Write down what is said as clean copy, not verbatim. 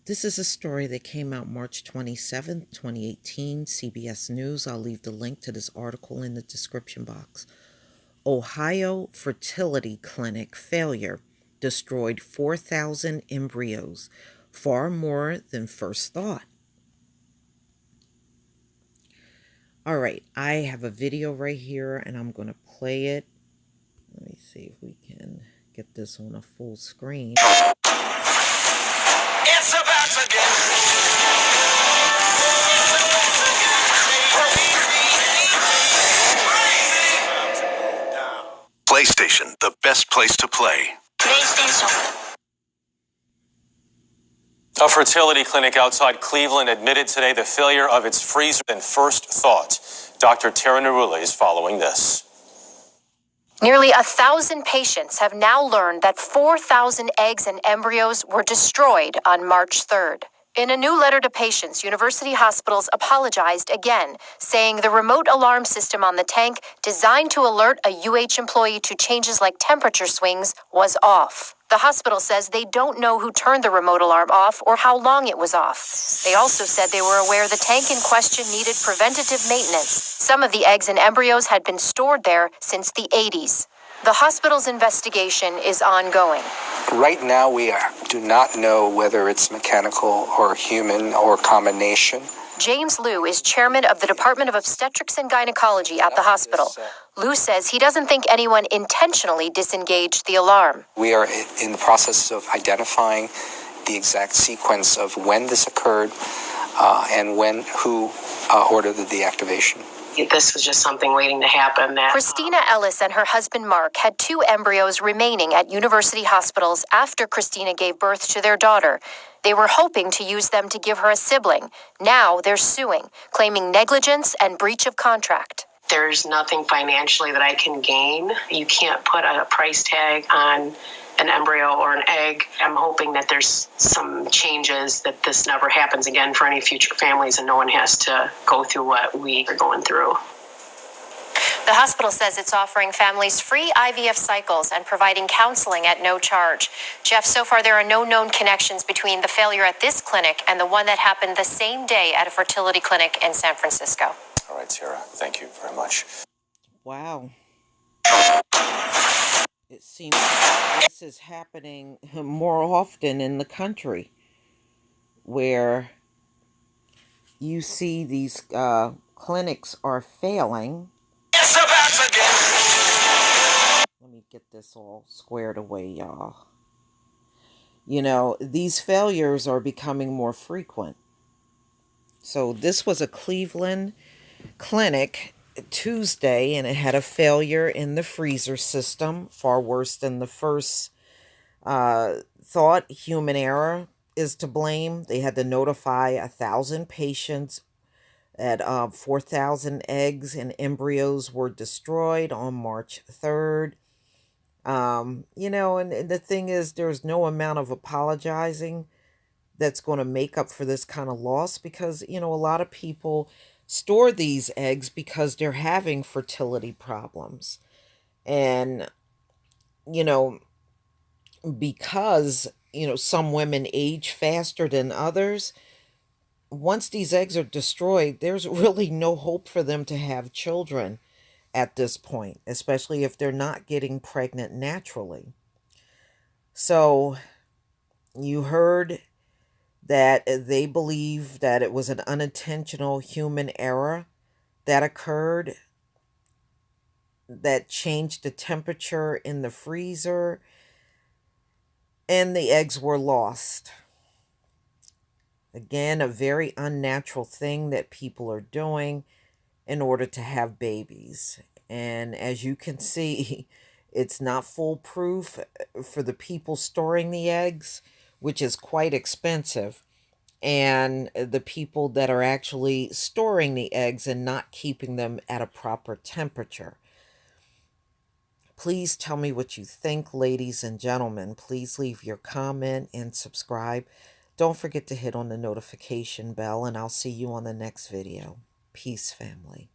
This is a story that came out March 27th, 2018, CBS News. I'll leave the link to this article in the description box. Ohio fertility clinic failure destroyed 4,000 embryos, far more than first thought. All right, I have a video right here and I'm going to play it. Let me see if we can get this on a full screen. It's about to get PlayStation, the best place to play. PlayStation. A fertility clinic outside Cleveland admitted today the failure of its freezer than first thought. Dr. Tara Narula is following this. Nearly 1,000 patients have now learned that 4,000 eggs and embryos were destroyed on March 3rd. In a new letter to patients, university hospitals apologized again, saying the remote alarm system on the tank, designed to alert a UH employee to changes like temperature swings, was off. The hospital says they don't know who turned the remote alarm off or how long it was off. They also said they were aware the tank in question needed preventative maintenance. Some of the eggs and embryos had been stored there since the 80s. The hospital's investigation is ongoing. Right now, we do not know whether it's mechanical or human or combination. James Liu is chairman of the Department of Obstetrics and Gynecology at the hospital. Liu says he doesn't think anyone intentionally disengaged the alarm. We are in the process of identifying the exact sequence of when this occurred and who ordered the deactivation. This was just something waiting to happen. Christina Ellis and her husband Mark had 2 embryos remaining at university hospitals after Christina gave birth to their daughter. They were hoping to use them to give her a sibling. Now they're suing, claiming negligence and breach of contract. There's nothing financially that I can gain. You can't put a price tag on an embryo or an egg. I'm hoping that there's some changes, that this never happens again for any future families and no one has to go through what we are going through. The hospital says it's offering families free IVF cycles and providing counseling at no charge. Jeff, so far there are no known connections between the failure at this clinic and the one that happened the same day at a fertility clinic in San Francisco. All right, Tara, thank you very much. Wow. It seems like this is happening more often in the country, where you see these clinics are failing. It's about to get. Let me get this all squared away, y'all. You know, these failures are becoming more frequent. So this was a Cleveland clinic Tuesday, and it had a failure in the freezer system, far worse than the first thought. Human error is to blame. They had to notify 1,000 patients that 4,000 eggs and embryos were destroyed on March 3rd. You know, and the thing is, there's no amount of apologizing that's going to make up for this kind of loss, because, you know, a lot of people store these eggs because they're having fertility problems. And, you know, because, you know, some women age faster than others, once these eggs are destroyed, there's really no hope for them to have children at this point, especially if they're not getting pregnant naturally. So you heard that they believe that it was an unintentional human error that occurred that changed the temperature in the freezer, and the eggs were lost. Again, a very unnatural thing that people are doing in order to have babies. And as you can see, it's not foolproof for the people storing the eggs, which is quite expensive, and the people that are actually storing the eggs and not keeping them at a proper temperature. Please tell me what you think, ladies and gentlemen. Please leave your comment and subscribe. Don't forget to hit on the notification bell, and I'll see you on the next video. Peace, family.